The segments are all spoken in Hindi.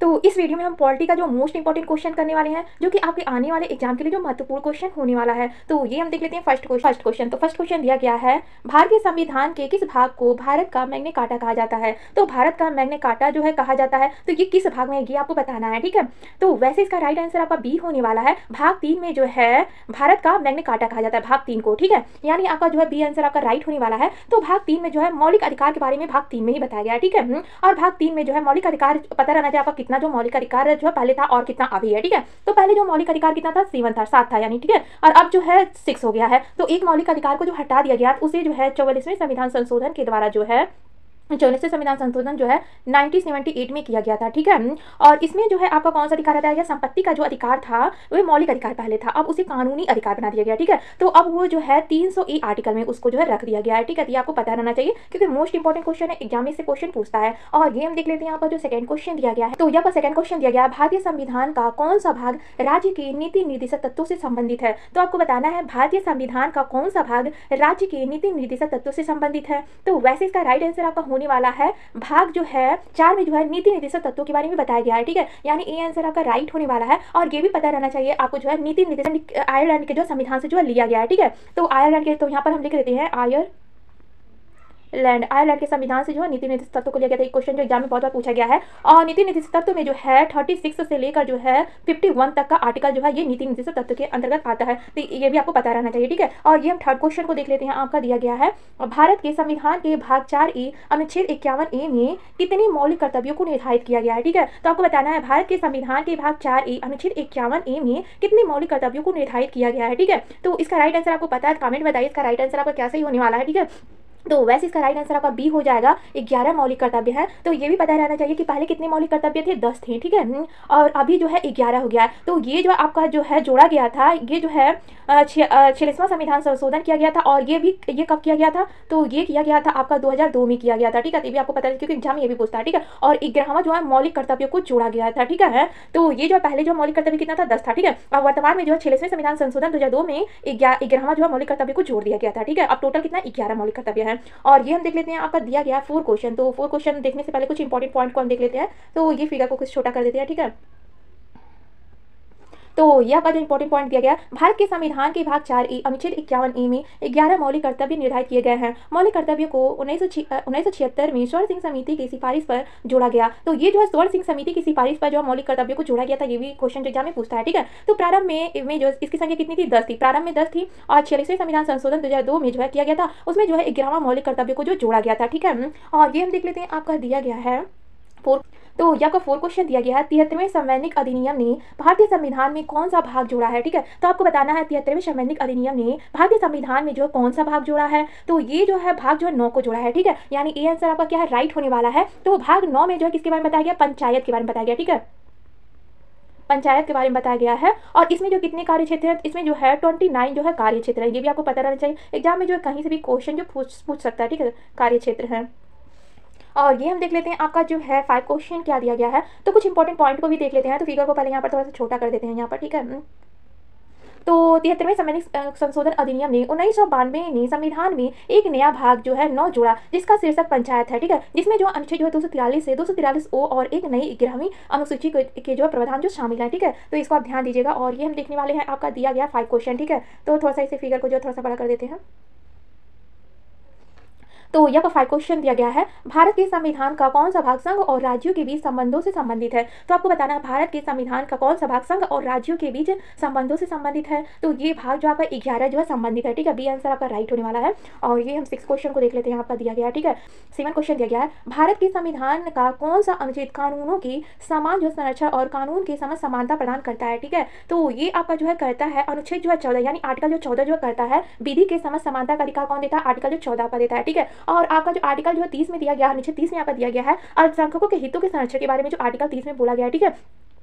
तो इस वीडियो में हम पॉलिटी का जो मोस्ट इंपॉर्टेंट क्वेश्चन करने वाले हैं, जो कि आपके आने वाले एग्जाम के लिए जो महत्वपूर्ण क्वेश्चन होने वाला है। तो ये हम देख लेते हैं फर्स्ट क्वेश्चन। तो फर्स्ट क्वेश्चन दिया गया है, भारतीय संविधान के किस भाग को भारत का मैग्ना कार्टा कहा जाता है। तो भारत का मैग्ना कार्टा जो है कहा जाता है, तो ये किस भाग में है ये आपको बताना है, ठीक है। तो वैसे इसका राइट आंसर आपका बी होने वाला है। भाग 3 में जो है भारत का मैग्ना कार्टा कहा जाता है, भाग 3 को, ठीक है। यानी आपका जो है बी आंसर आपका राइट होने वाला है। तो भाग 3 में जो है मौलिक अधिकार के बारे में भाग 3 में ही बताया गया है, ठीक है। और भाग 3 में जो है मौलिक अधिकार पता रहना चाहिए आपका कितना जो मौलिक अधिकार जो है पहले था और कितना अभी है, ठीक है। तो पहले जो मौलिक अधिकार कितना था 7 था, 7 था यानी, ठीक है। और अब जो है 6 हो गया है। तो एक मौलिक अधिकार को जो हटा दिया गया उसे जो है 44वें संविधान संशोधन के द्वारा जो है 44वें संविधान संशोधन जो है 1978 में किया गया था, ठीक है। और इसमें जो है आपका कौन सा अधिकार आता है, संपत्ति का जो अधिकार था वह मौलिक अधिकार पहले था, अब उसे कानूनी अधिकार बना दिया गया, ठीक है। तो अब वो जो है 300 आर्टिकल में उसको जो है रख दिया गया है, ठीक है। तो ये आपको पता रहना चाहिए क्योंकि मोस्ट इंपॉर्टेंट क्वेश्चन है, एग्जाम में से क्वेश्चन पूछता है। और ये हम देख लेते हैं यहाँ पर जो सेकंड क्वेश्चन दिया गया है। तो यहाँ पर सेकंड क्वेश्चन दिया गया है, भारतीय संविधान का कौन सा भाग राज्य के नीति निर्देशक तत्वों से संबंधित है। तो आपको बताना है भारतीय संविधान का कौन सा भाग राज्य के नीति निर्देशक तत्वों से संबंधित है। तो वैसे इसका राइट आंसर आपका होने वाला है भाग जो है 4 में जो है नीति निर्देशक तत्वों के बारे में बताया गया है, ठीक है। यानी ए आंसर आपका राइट होने वाला है। और ये भी पता रहना चाहिए आपको जो है नीति निर्देशक आयरलैंड के जो संविधान से जो है लिया गया है, ठीक है। तो आयरलैंड के, तो यहाँ पर हम लिख देते हैं आयरलैंड के संविधान से जो है नीति निर्देशक तत्व को लिया गया था। एक क्वेश्चन जो एग्जाम में बहुत बार पूछा गया है। और नीति निर्देशक तत्व में जो है 36 से लेकर जो है 51 तक का आर्टिकल जो है ये नीति निर्देशक तत्व के अंतर्गत आता है। तो ये भी आपको पता रहना चाहिए, ठीक है। और ये हम थर्ड क्वेश्चन को देख लेते हैं। आपका दिया गया है, भारत के संविधान के भाग 4 अनुच्छेद 51 में कितने मौलिक कर्तव्यों को निर्धारित किया गया है, ठीक है। तो आपको बताना है भारत के संविधान के भाग 4 अनुच्छेद 51 में कितने मौलिक कर्तव्यों को निर्धारित किया गया है, ठीक है। तो इसका राइट आंसर आपको पता है, कमेंट बताइए इसका राइट आंसर आपका क्या सही होने वाला है, ठीक है। तो वैसे इसका राइट आंसर आपका बी हो जाएगा, 11 मौलिक कर्तव्य है। तो ये भी पता रहना चाहिए कि पहले कितने मौलिक कर्तव्य थे, 10 थे, ठीक है। और अभी जो है 11 हो गया है। तो ये जो आपका जो है जोड़ा गया था, ये जो है 46वां संविधान संशोधन किया गया था। और ये कब किया गया था, तो ये किया गया था आपका 2002 में किया गया था, ठीक है। तो ये भी आपको पता है क्योंकि एग्जाम ये भी पूछता है, ठीक है। और 11वां जो है मौलिक कर्तव्यों को जोड़ा गया था, ठीक है। तो ये जो पहले जो मौलिक कर्तव्य कितना था, 10 था, ठीक है। और वर्तमान में जो है 46वें संविधान संशोधन 2002 में 11वां जो है मौलिक कर्तव्य को जोड़ दिया गया था, ठीक है। अब टोटल कितना 11 मौलिक कर्तव्य है। और ये हम देख लेते हैं, आपका दिया गया 4 क्वेश्चन। तो 4 क्वेश्चन देखने से पहले कुछ इंपॉर्टेंट पॉइंट को हम देख लेते हैं। तो ये फिगर को कुछ छोटा कर देते हैं, ठीक है। तो यह का जो इंपॉर्टेंट पॉइंट दिया गया, भारत के संविधान के भाग 4 अनुच्छेद 51 में 11 मौलिक कर्तव्य निर्धारित किए गए हैं। मौलिक कर्तव्यों को 1976 में स्वर्ण सिंह समिति की सिफारिश पर जोड़ा गया। तो ये जो है स्वर्ण सिंह समिति की सिफारिश पर जो मौलिक कर्तव्यों को जोड़ा गया था, ये भी क्वेश्चन एग्जाम में पूछता है, ठीक है। तो प्रारंभ में जो इसकी संख्या कितनी थी, 10 थी, प्रारंभ में 10 थी। और 46वें संविधान संशोधन 2002 में जो है किया गया था, उसमें जो है 11वां मौलिक कर्तव्य को जो जोड़ा गया था, ठीक है। और ये हम देख लेते हैं, आपका दिया गया है 4। तो यह का 4 क्वेश्चन दिया गया है, 73वें संवैधानिक अधिनियम ने भारतीय संविधान में कौन सा भाग जोड़ा है, ठीक है। तो आपको बताना है 73वें संवैधानिक अधिनियम ने भारतीय संविधान में जो कौन सा भाग जोड़ा है। तो ये जो है भाग जो है 9 को जोड़ा है, ठीक है। यानी ए आंसर आपका क्या है, राइट होने वाला है। तो भाग 9 में जो है किसके बारे में बताया गया, पंचायत के बारे में बताया गया, ठीक है। पंचायत के बारे में बताया गया है। और इसमें जो कितने कार्य क्षेत्र है, इसमें जो है 29 जो है कार्य क्षेत्र है। ये भी आपको पता रहना चाहिए, एग्जाम में जो है कहीं से भी क्वेश्चन जो पूछ सकता है, ठीक है, कार्य क्षेत्र है। और ये हम देख लेते हैं, आपका जो है 5 क्वेश्चन क्या दिया गया है। तो कुछ इंपॉर्टेंट पॉइंट को भी देख लेते हैं। तो फिगर को पहले यहाँ पर थोड़ा सा छोटा कर देते हैं यहाँ पर, ठीक है। तो 73वें संवैधानिक संशोधन अधिनियम ने 1992 में संविधान में एक नया भाग जो है 9 जोड़ा, जिसका शीर्षक पंचायत है, ठीक है। जिसमें जो अनुच्छेद जो है 243 से 243 ओ और एक नई 11वीं अनुसूची के जो प्रावधान जो शामिल है, ठीक है। तो इसको आप ध्यान दीजिएगा। और ये हम देखने वाले हैं, आपका दिया गया 5 क्वेश्चन, ठीक है। तो थोड़ा सा इसे फिगर को जो थोड़ा सा बड़ा कर देते हैं। तो यह 5 क्वेश्चन दिया गया है, भारत के संविधान का कौन सा भाग संघ और राज्यों के बीच संबंधों से संबंधित है। तो आपको बताना है भारत के संविधान का कौन सा भाग संघ और राज्यों के बीच संबंधों से संबंधित है। तो ये भाग जो आपका 11 जो है संबंधित है, ठीक है। बी आंसर आपका राइट होने वाला है। और ये हम 6 क्वेश्चन को देख लेते हैं, आपका दिया गया है, ठीक है। 7 क्वेश्चन दिया गया है, भारत के संविधान का कौन सा अनुच्छेद कानूनों की समान जो संरक्षण और कानून के समझ समानता प्रदान करता है, ठीक है। तो ये आपका जो है करता है अनुच्छेद जो है 14, यानी आर्टिकल जो 14 जो करता है विधि के समझ समानता का अधिकार कौन देता है, आर्टिकल जो 14 का देता है, ठीक है। और आपका जो आर्टिकल जो 30 में दिया गया है, अनुच्छेद 30 में आपका दिया गया है अल्पसंख्यकों के हितों के संरक्षण के बारे में, जो आर्टिकल 30 में बोला गया है, ठीक है।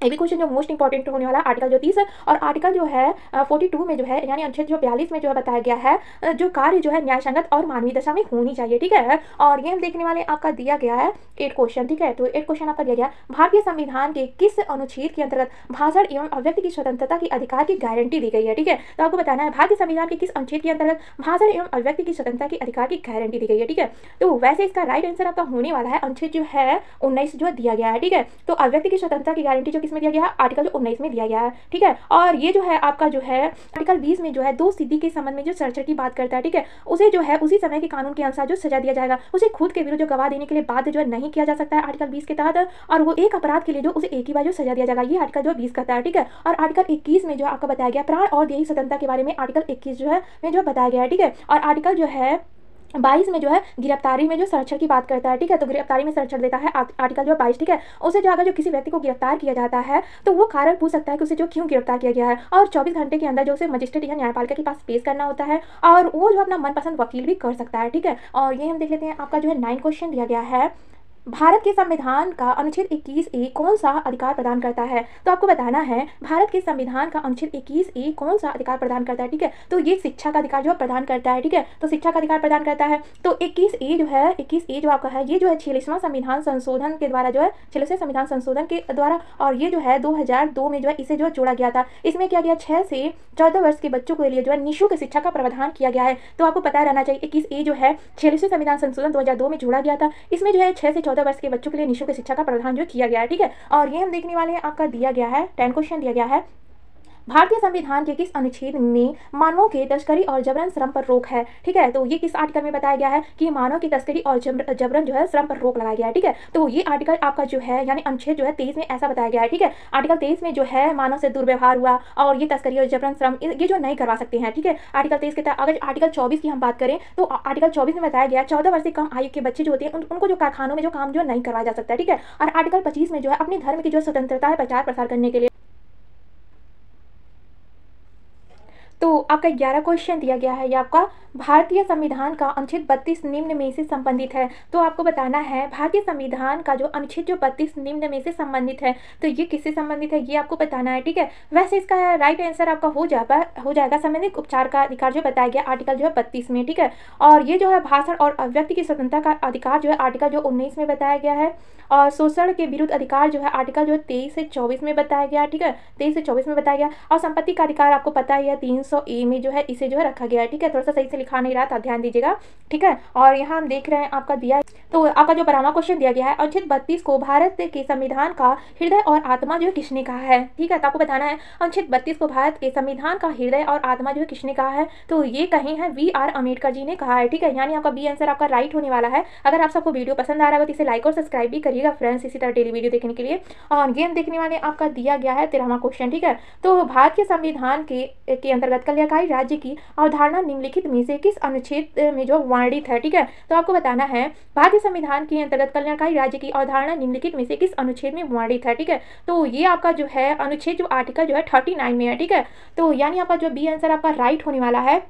ये भी क्वेश्चन जो मोस्ट इंपॉर्टेंट होने वाला आर्टिकल जो 30 है और आर्टिकल जो है 42 में जो है यानी अनुच्छेद जो 42 में जो है बताया गया है जो कार्य जो है न्यायसंगत और मानवीय दशा में होनी चाहिए, ठीक है। और ये हम देखने वाले आपका दिया गया है 8 क्वेश्चन, ठीक है। तो 8 क्वेश्चन आपका दिया गया भारतीय संविधान के किस अनुच्छेद के अंतर्गत भाषण एवं अभिव्यक्ति की स्वतंत्रता के अधिकार की गारंटी दी गई है, ठीक है। तो आपको बताना है भारतीय संविधान के किस अनुच्छेद के अंतर्गत भाषण एवं अभिव्यक्ति की स्वतंत्रता के अधिकार की गारंटी दी गई है, ठीक है। तो वैसे इसका राइट आंसर आपका होने वाला है अनुच्छेद जो है 19 जो दिया गया है, ठीक है। तो अभिव्यक्ति की स्वतंत्रता की गारंटी जो किसमें दिया गया है, आर्टिकल 19 में दिया गया है, ठीक है। और ये जो है आपका जो है आर्टिकल 20 में जो है दो सिद्धि के संबंध में जो चर्चा की बात करता है, ठीक है, उसे जो है उसी समय के कानून के अनुसार जो सजा दिया जाएगा उसे खुद के विरुद्ध जो गवाह देने के लिए बाध्य जो है नहीं किया जा सकता है आर्टिकल 20 के तहत, और वो एक अपराध के लिए जो उसे एक ही बार जो सजा दिया जाएगा, ये आर्टिकल जो 20 कहता है, ठीक है। और आर्टिकल 21 में जो आपका बताया गया प्राण और देही स्वतंत्रता के बारे में आर्टिकल 21 जो है में जो बताया गया है, ठीक है। और आर्टिकल जो है 22 में जो है गिरफ्तारी में जो संरक्षण की बात करता है, ठीक है। तो गिरफ्तारी में संरक्षण देता है आर्टिकल जो 22, ठीक है। उसे जो अगर जो किसी व्यक्ति को गिरफ्तार किया जाता है तो वो कारण पूछ सकता है कि उसे जो क्यों गिरफ्तार किया गया है, और 24 घंटे के अंदर जो उसे मजिस्ट्रेट या न्यायपालिका के पास पेश करना होता है, और वो जो अपना मनपसंद वकील भी कर सकता है, ठीक है। और ये हम देख लेते हैं आपका जो है 9 क्वेश्चन दिया गया है भारत के संविधान का अनुच्छेद 21A कौन सा अधिकार प्रदान करता है। तो आपको बताना है भारत के संविधान का अनुच्छेद 21A कौन सा अधिकार प्रदान करता है, ठीक है। तो ये शिक्षा का अधिकार जो प्रदान करता है, ठीक है। तो शिक्षा का अधिकार प्रदान करता है। तो 21A जो है 21A जो आपका है ये जो है 46वां संविधान संशोधन के द्वारा जो है 46वें संविधान संशोधन के द्वारा, और ये जो है 2002 में जो है इसे जो है जोड़ा गया था। इसमें क्या गया 6 से 14 वर्ष के बच्चों के लिए जो है निःशुल्क शिक्षा का प्रावधान किया गया है। तो आपको पता रहना चाहिए 21A जो है 46वें संविधान संशोधन 2002 में जोड़ा गया था। इसमें जो है 6 से 14 वर्ष के बच्चों के लिए निःशुल्क शिक्षा का प्रावधान जो किया गया है, ठीक है। और ये हम देखने वाले हैं आपका दिया गया है 10 क्वेश्चन दिया गया है भारतीय संविधान के किस अनुच्छेद में मानवों के तस्करी और जबरन श्रम पर रोक है, ठीक है। तो ये किस आर्टिकल में बताया गया है कि मानव की तस्करी और जबरन जो है श्रम पर रोक लगाया गया है, ठीक है। तो ये आर्टिकल आपका जो है यानी अनुच्छेद जो है 23 में ऐसा बताया गया है, ठीक है। आर्टिकल 23 में जो है मानव से दुर्व्यवहार हुआ और ये तस्करी और जबरन श्रम ये जो नहीं करवा सकते हैं, ठीक है। आर्टिकल 23 के तहत अगर आर्टिकल 24 की हम बात करें तो आर्टिकल 24 में बताया गया 14 वर्ष से कम आयु के बच्चे जो होते हैं उनको जो कारखानों में जो काम जो नहीं करवाया जा सकता है, ठीक है। और आर्टिकल 25 में जो है अपने धर्म की जो स्वतंत्रता है प्रचार प्रसार करने के लिए। तो आपका 11 क्वेश्चन दिया गया है, ये आपका भारतीय संविधान का अनुच्छेद 32 निम्न में से संबंधित है। तो आपको बताना है भारतीय संविधान का जो अनुच्छेद जो 32 निम्न में से संबंधित है तो ये किससे संबंधित है ये आपको बताना है, ठीक है। वैसे इसका राइट आंसर आपका हो जाएगा संवैधानिक उपचार का अधिकार जो बताया गया आर्टिकल जो है 32 में, ठीक है। और ये जो है भाषण और अभिव्यक्ति की स्वतंत्रता का अधिकार जो है आर्टिकल जो 19 में बताया गया है। और शोषण के विरुद्ध अधिकार जो है आर्टिकल जो है 23 से 24 में बताया गया, ठीक है, 23 से 24 में बताया गया। और संपत्ति का अधिकार आपको पता ही है 300A में जो है इसे जो है रखा गया है, ठीक है। थोड़ा सा सही से लिखा नहीं रहा था, ध्यान दीजिएगा, ठीक है। और यहाँ हम देख रहे हैं आपका दिया तो आपका जो 12वां क्वेश्चन दिया गया है अनुच्छेद 32 को भारत के संविधान का हृदय और आत्मा जो है किसने कहा है, ठीक है। तो आपको बताना है अनुच्छेद 32 को भारत के संविधान का हृदय और आत्मा जो है किसने कहा है, तो ये कहीं है VR अम्बेडकर जी ने कहा है, ठीक है। यानी आपका बी आंसर आपका राइट होने वाला है। अगर आप सबको वीडियो पसंद आ रहा है तो इसे लाइक और सब्सक्राइब भी करिएगा फ्रेंड्स, इसी तरह डेली वीडियो देखने के लिए। और गेम देखने वाले आपका दिया गया है 13वां क्वेश्चन, ठीक है। तो भारत के संविधान के अंतर्गत कल्याणकारी राज्य की अवधारणा निम्नलिखित में से किस अनुच्छेद में जो वर्णित है, ठीक है। तो आपको बताना है भारतीय संविधान के अंतर्गत कल्याणकारी राज्य की अवधारणा निम्नलिखित में से किस अनुच्छेद में वर्णित है, ठीक है। तो ये आपका जो है अनुच्छेद जो आर्टिकल जो है 39 में है, ठीक है। तो यानी आपका जो बी आंसर आपका राइट होने वाला है।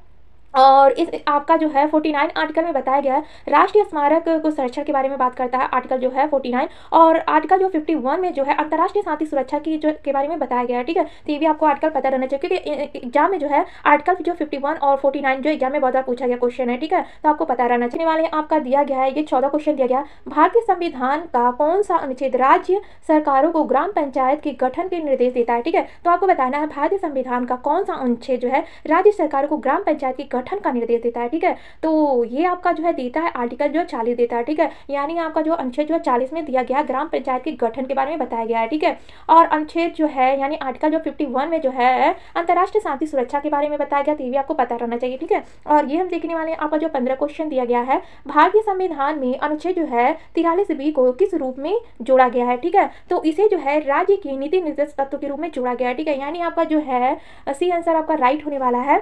और इस आपका जो है 49 आर्टिकल में बताया गया है राष्ट्रीय स्मारक को संरक्षण के बारे में बात करता है आर्टिकल जो है 49। और आर्टिकल जो 51 में जो है अंतर्राष्ट्रीय शांति सुरक्षा की जो के बारे में बताया गया है, ठीक है। तो ये भी आपको आर्टिकल पता रहना चाहिए क्योंकि एग्जाम में जो है आर्टिकल जो 51 और 49 जो एग्जाम में बहुत बार पूछा गया क्वेश्चन है, ठीक है। तो आपको पता रहना चाहिए वाले आपका दिया गया है ये 14 क्वेश्चन दिया गया भारतीय संविधान का कौन सा अनुच्छेद राज्य सरकारों को ग्राम पंचायत के गठन के निर्देश देता है, ठीक है। तो आपको बताना है भारतीय संविधान का कौन सा अनुच्छेद जो है राज्य सरकारों को ग्राम पंचायत के गठन का निर्देश देता है, ठीक है। तो ये आपका जो है देता है आर्टिकल जो 40 देता है, ठीक है। यानी आपका जो अनुच्छेद जो 40 में दिया गया ग्राम पंचायत के गठन के बारे में बताया गया है, ठीक है। और अनुच्छेद जो है यानी आर्टिकल जो 51 में जो है अंतर्राष्ट्रीय शांति सुरक्षा के बारे में बताया गया, तो ये भी आपको पता रहना चाहिए, ठीक है। और ये हम देखने वाले हैं आपका जो 15 क्वेश्चन दिया गया है भारतीय संविधान में अनुच्छेद जो है 43B को किस रूप में जोड़ा गया है, ठीक है। तो इसे जो है राज्य की नीति निर्देश तत्व के रूप में जोड़ा गया है, ठीक है। यानी आपका जो है सी आंसर आपका राइट होने वाला है।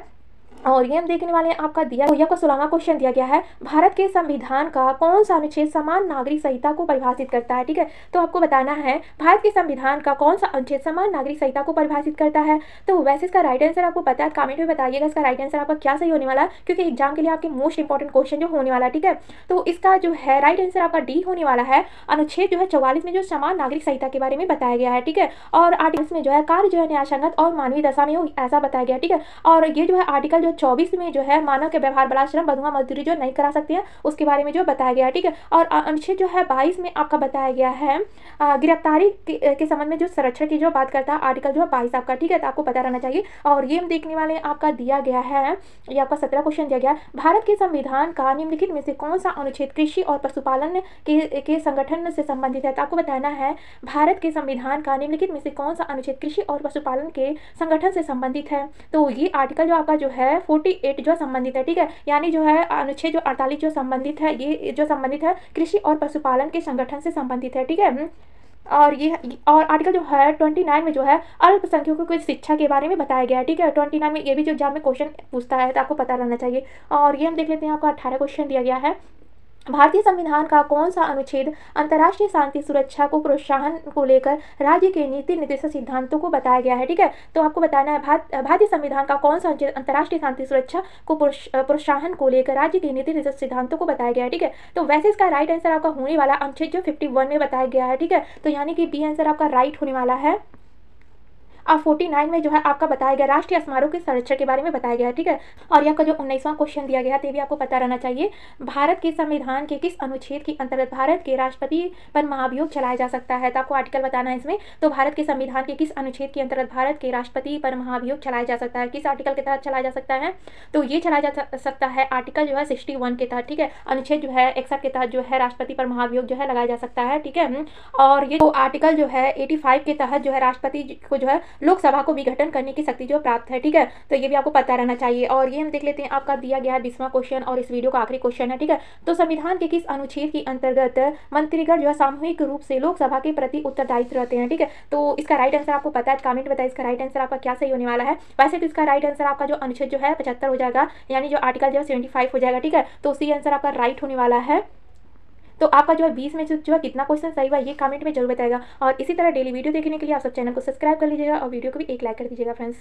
और ये हम देखने वाले हैं आपका दिया हुआ को 16वां क्वेश्चन दिया गया है, भारत के संविधान का कौन सा अनुच्छेद समान नागरिक संहिता को परिभाषित करता है। ठीक है, तो आपको बताना है भारत के संविधान का कौन सा अनुच्छेद समान नागरिक संहिता को परिभाषित करता है। तो वैसे इसका राइट आंसर आपको पता है, कमेंट में बताइएगा इसका राइट आंसर आपका क्या सही होने वाला है, क्योंकि एग्जाम के लिए आपके मोस्ट इंपॉर्टेंट क्वेश्चन जो होने वाला है। ठीक है, तो इसका जो है राइट आंसर आपका डी होने वाला है। अनुच्छेद जो है 44 में जो समान नागरिक संहिता के बारे में बताया गया है। ठीक है, और आर्टिकल्स में जो है कार्य जो है न्यायसंगत और मानवीय दशा में हो, ऐसा बताया गया है। ठीक है, और ये जो है आर्टिकल जो 24 में जो है मानव के व्यवहार बलाश्रम बंधुआ मजदूरी जो नहीं करा सकती है उसके बारे में जो बताया गया है। ठीक है, और अनुच्छेद जो है 22 में आपका बताया गया है गिरफ्तारी के संबंध में जो संरक्षण की जो बात करता है आर्टिकल जो है 22 आपका। ठीक है, तो आपको पता रहना चाहिए। और ये हम देखने वाले आपका दिया गया है, ये आपका 17 क्वेश्चन दिया गया है, भारत के संविधान का निम्नलिखित में से कौन सा अनुच्छेद कृषि और पशुपालन के संगठन से संबंधित है। तो आपको बताना है भारत के संविधान का निम्नलिखित में से कौन सा अनुच्छेद कृषि और पशुपालन के संगठन से संबंधित है। तो ये आर्टिकल जो आपका जो है 48 जो संबंधित है। ठीक है, यानी जो है अनुच्छेद जो 48 जो संबंधित है, ये जो संबंधित है कृषि और पशुपालन के संगठन से संबंधित है। ठीक है, और ये और आर्टिकल जो है 29 में जो है अल्पसंख्यकों की शिक्षा के बारे में बताया गया है। ठीक है, 29 में ये भी जो एग्जाम में क्वेश्चन पूछता है तो आपको पता रहना चाहिए। और ये हम देख लेते हैं, आपका 18 क्वेश्चन दिया गया है, भारतीय संविधान का कौन सा अनुच्छेद अंतर्राष्ट्रीय शांति सुरक्षा को प्रोत्साहन को लेकर राज्य के नीति निर्देशक सिद्धांतों को बताया गया है। ठीक है, तो आपको बताना है भारतीय संविधान का कौन सा अनुच्छेद अंतर्राष्ट्रीय शांति सुरक्षा को प्रोत्साहन को लेकर राज्य के नीति निर्देशक सिद्धांतों को बताया गया है। ठीक है, तो वैसे इसका राइट आंसर आपका होने वाला अनुच्छेद जो 51 में बताया गया है। ठीक है, तो यानी कि बी आंसर आपका राइट होने वाला है। और 49 में जो है आपका बताया गया राष्ट्रीय स्मारक के संरक्षण के बारे में बताया गया है। ठीक है, और ये आपका जो 19वां क्वेश्चन दिया गया है तो भी आपको पता रहना चाहिए, भारत के संविधान के किस अनुच्छेद के अंतर्गत भारत के राष्ट्रपति पर महाभियोग चलाया जा सकता है। तो आपको आर्टिकल बताना है इसमें, तो भारत के संविधान के किस अनुच्छेद के अंतर्गत भारत के राष्ट्रपति पर महाभियोग चलाया जा सकता है, किस आर्टिकल के तहत चलाया जा सकता है। तो ये चलाया जा सकता है आर्टिकल जो है 61 के तहत। ठीक है, अनुच्छेद जो है 61 के तहत जो है राष्ट्रपति पर महाभियोग जो है लगाया जा सकता है। ठीक है, और ये आर्टिकल जो है 85 के तहत जो है राष्ट्रपति को जो है लोकसभा को विघटन करने की शक्ति जो प्राप्त है। ठीक है, तो ये भी आपको पता रहना चाहिए। और ये हम देख लेते हैं, आपका दिया गया है 20वां क्वेश्चन और इस वीडियो का आखिरी क्वेश्चन है। ठीक है, तो संविधान के किस अनुच्छेद के अंतर्गत मंत्रीगण जो है सामूहिक रूप से लोकसभा के प्रति उत्तरदायित्व रहते हैं। ठीक है, तो इसका राइट आंसर आपको पता है, कमेंट बताइए इसका राइट आंसर आपका क्या सही होने वाला है। वैसे तो इसका राइट आंसर आपका जो अनुच्छेद जो है 75 हो जाएगा, यानी जो आर्टिकल जो है 75 हो जाएगा। ठीक है, तो सी आंसर आपका राइट होने वाला है। तो आपका जो है 20 में जो है कितना क्वेश्चन सही हुआ ये कमेंट में जरूर बताएगा। और इसी तरह डेली वीडियो देखने के लिए आप सब चैनल को सब्सक्राइब कर लीजिएगा और वीडियो को भी एक लाइक कर दीजिएगा फ्रेंड्स।